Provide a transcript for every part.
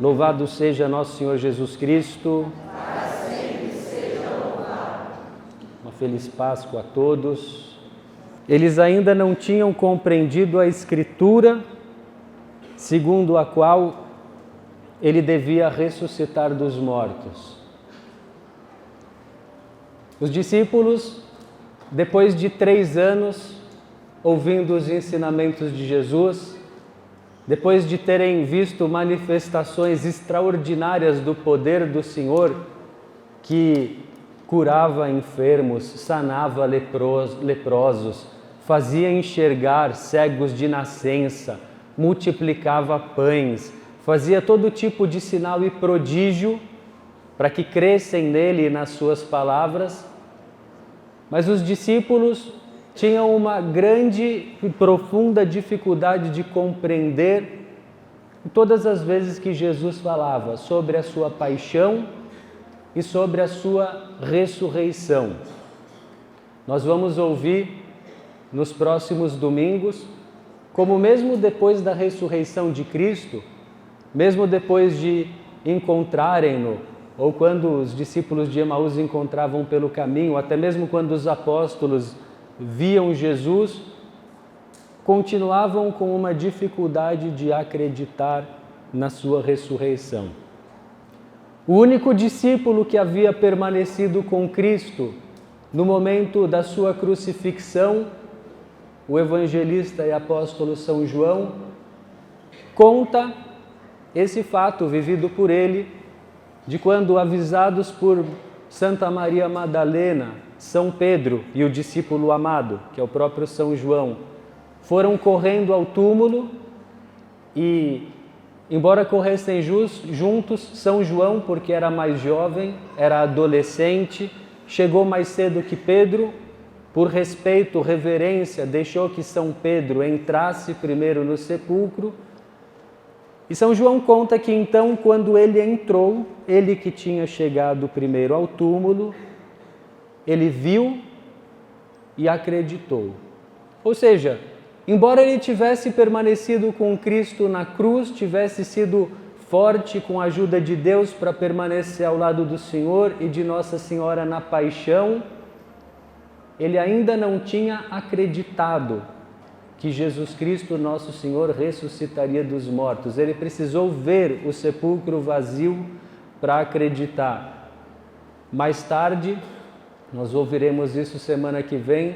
Louvado seja nosso Senhor Jesus Cristo. Para sempre seja louvado. Uma feliz Páscoa a todos. Eles ainda não tinham compreendido a Escritura, segundo a qual ele devia ressuscitar dos mortos. Os discípulos, depois de 3 anos ouvindo os ensinamentos de Jesus, depois de terem visto manifestações extraordinárias do poder do Senhor, que curava enfermos, sanava leprosos, fazia enxergar cegos de nascença, multiplicava pães, fazia todo tipo de sinal e prodígio para que crescem nele e nas suas palavras. Mas os discípulos tinham uma grande e profunda dificuldade de compreender todas as vezes que Jesus falava sobre a sua paixão e sobre a sua ressurreição. Nós vamos ouvir nos próximos domingos como mesmo depois da ressurreição de Cristo, mesmo depois de encontrarem-no, ou quando os discípulos de Emaús encontravam pelo caminho, até mesmo quando os apóstolos viam Jesus, continuavam com uma dificuldade de acreditar na sua ressurreição. O único discípulo que havia permanecido com Cristo no momento da sua crucifixão, o evangelista e apóstolo São João, conta esse fato vivido por ele, de quando, avisados por Santa Maria Madalena, São Pedro e o discípulo amado, que é o próprio São João, foram correndo ao túmulo e, embora corressem juntos, São João, porque era mais jovem, era adolescente, chegou mais cedo que Pedro, por respeito, reverência, deixou que São Pedro entrasse primeiro no sepulcro. E São João conta que então, quando ele entrou, ele que tinha chegado primeiro ao túmulo, ele viu e acreditou. Ou seja, embora ele tivesse permanecido com Cristo na cruz, tivesse sido forte com a ajuda de Deus para permanecer ao lado do Senhor e de Nossa Senhora na paixão, ele ainda não tinha acreditado que Jesus Cristo, nosso Senhor, ressuscitaria dos mortos. Ele precisou ver o sepulcro vazio para acreditar. Mais tarde, nós ouviremos isso semana que vem,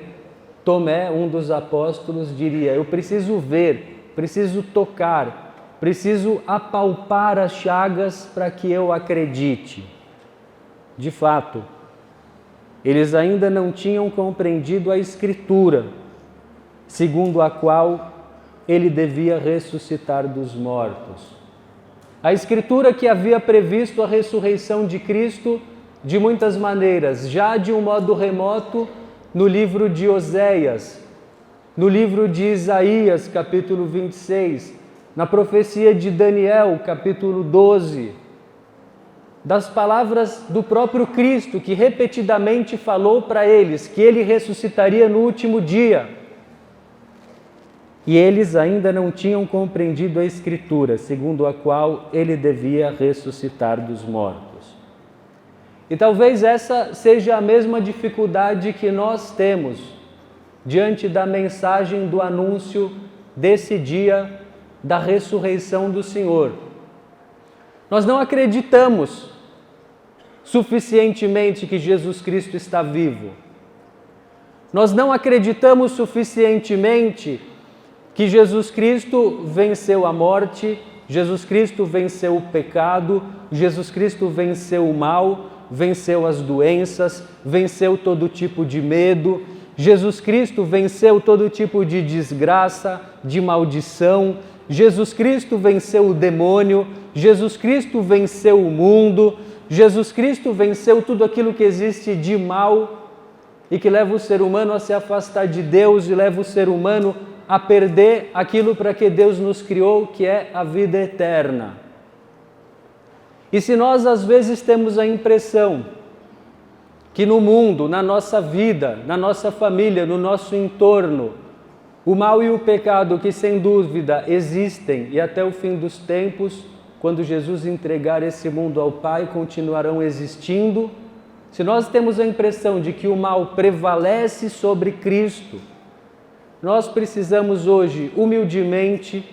Tomé, um dos apóstolos, diria: eu preciso ver, preciso tocar, preciso apalpar as chagas para que eu acredite. De fato, eles ainda não tinham compreendido a Escritura, segundo a qual ele devia ressuscitar dos mortos. A Escritura que havia previsto a ressurreição de Cristo de muitas maneiras, já de um modo remoto, no livro de Oséias, no livro de Isaías, capítulo 26, na profecia de Daniel, capítulo 12, das palavras do próprio Cristo, que repetidamente falou para eles que ele ressuscitaria no último dia. E eles ainda não tinham compreendido a Escritura, segundo a qual ele devia ressuscitar dos mortos. E talvez essa seja a mesma dificuldade que nós temos diante da mensagem do anúncio desse dia da ressurreição do Senhor. Nós não acreditamos suficientemente que Jesus Cristo está vivo. Nós não acreditamos suficientemente que Jesus Cristo venceu a morte, Jesus Cristo venceu o pecado, Jesus Cristo venceu o mal, venceu as doenças, venceu todo tipo de medo, Jesus Cristo venceu todo tipo de desgraça, de maldição, Jesus Cristo venceu o demônio, Jesus Cristo venceu o mundo, Jesus Cristo venceu tudo aquilo que existe de mal e que leva o ser humano a se afastar de Deus e leva o ser humano a perder aquilo para que Deus nos criou, que é a vida eterna. E se nós às vezes temos a impressão que no mundo, na nossa vida, na nossa família, no nosso entorno, o mal e o pecado que sem dúvida existem e até o fim dos tempos, quando Jesus entregar esse mundo ao Pai, continuarão existindo. Se nós temos a impressão de que o mal prevalece sobre Cristo, nós precisamos hoje, humildemente,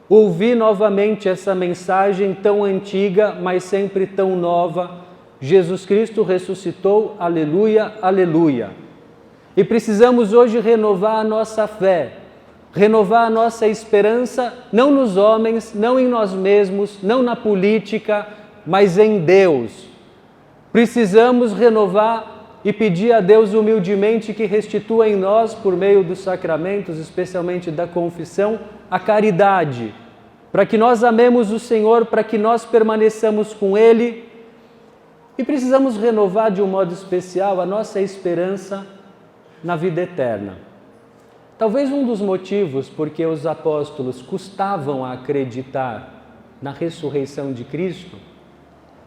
ouvir novamente essa mensagem tão antiga, mas sempre tão nova. Jesus Cristo ressuscitou, aleluia, aleluia. E precisamos hoje renovar a nossa fé, renovar a nossa esperança, não nos homens, não em nós mesmos, não na política, mas em Deus. Precisamos renovar e pedir a Deus humildemente que restitua em nós, por meio dos sacramentos, especialmente da confissão, a caridade, para que nós amemos o Senhor, para que nós permaneçamos com Ele. E precisamos renovar de um modo especial a nossa esperança na vida eterna. Talvez um dos motivos porque os apóstolos custavam a acreditar na ressurreição de Cristo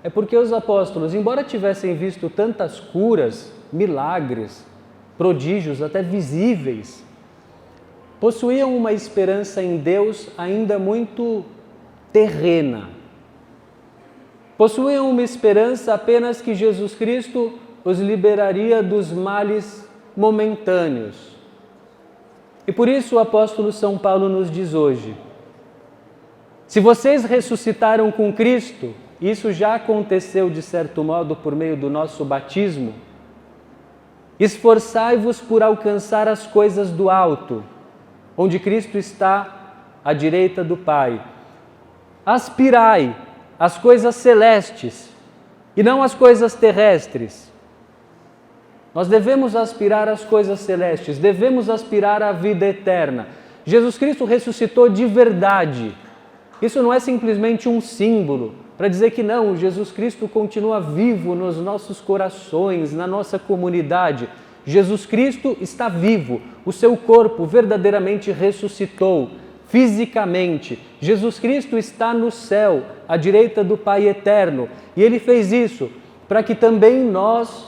é porque os apóstolos, embora tivessem visto tantas curas, milagres, prodígios até visíveis, possuíam uma esperança em Deus ainda muito terrena. Possuíam uma esperança apenas que Jesus Cristo os liberaria dos males momentâneos. E por isso o apóstolo São Paulo nos diz hoje: se vocês ressuscitaram com Cristo, isso já aconteceu de certo modo por meio do nosso batismo, esforçai-vos por alcançar as coisas do alto, onde Cristo está à direita do Pai. Aspirai às coisas celestes e não às coisas terrestres. Nós devemos aspirar às coisas celestes, devemos aspirar à vida eterna. Jesus Cristo ressuscitou de verdade. Isso não é simplesmente um símbolo para dizer que não, Jesus Cristo continua vivo nos nossos corações, na nossa comunidade. Jesus Cristo está vivo, o seu corpo verdadeiramente ressuscitou, fisicamente. Jesus Cristo está no céu, à direita do Pai eterno, e Ele fez isso para que também nós,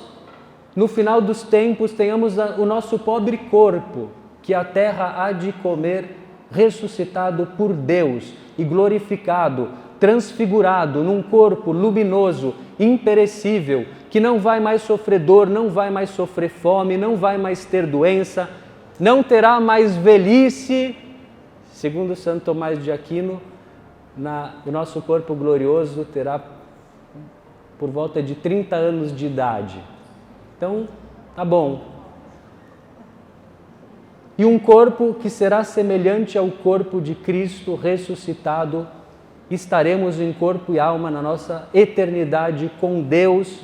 no final dos tempos, tenhamos o nosso pobre corpo, que a terra há de comer, ressuscitado por Deus e glorificado, transfigurado num corpo luminoso, imperecível, que não vai mais sofrer dor, não vai mais sofrer fome, não vai mais ter doença, não terá mais velhice. Segundo Santo Tomás de Aquino, o nosso corpo glorioso terá por volta de 30 anos de idade. Então, tá bom. E um corpo que será semelhante ao corpo de Cristo ressuscitado, estaremos em corpo e alma na nossa eternidade com Deus.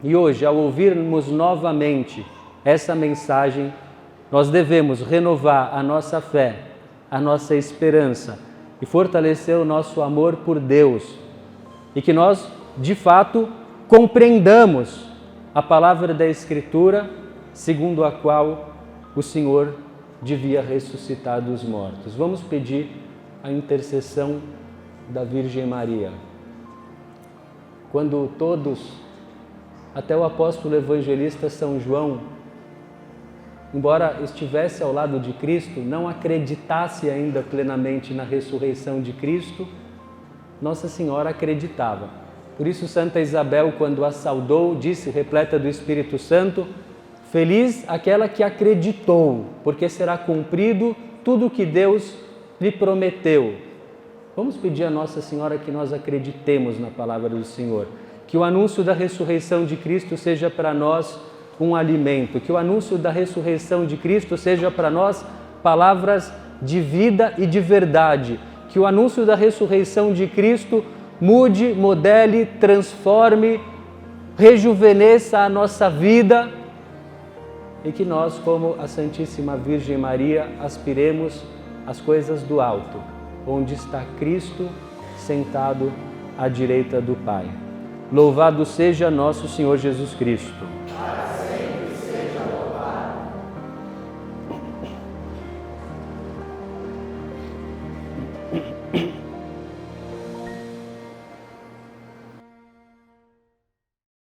E hoje, ao ouvirmos novamente essa mensagem, nós devemos renovar a nossa fé, a nossa esperança e fortalecer o nosso amor por Deus. E que nós, de fato, compreendamos a palavra da Escritura, segundo a qual o Senhor devia ressuscitar dos mortos. Vamos pedir a intercessão da Virgem Maria. Quando todos, até o apóstolo evangelista São João, embora estivesse ao lado de Cristo, não acreditasse ainda plenamente na ressurreição de Cristo, Nossa Senhora acreditava. Por isso Santa Isabel, quando a saudou, disse, repleta do Espírito Santo: feliz aquela que acreditou, porque será cumprido tudo o que Deus lhe prometeu. Vamos pedir a Nossa Senhora que nós acreditemos na palavra do Senhor, que o anúncio da ressurreição de Cristo seja para nós um alimento, que o anúncio da ressurreição de Cristo seja para nós palavras de vida e de verdade, que o anúncio da ressurreição de Cristo mude, modele, transforme, rejuvenesça a nossa vida e que nós, como a Santíssima Virgem Maria, aspiremos às coisas do alto, onde está Cristo sentado à direita do Pai. Louvado seja nosso Senhor Jesus Cristo.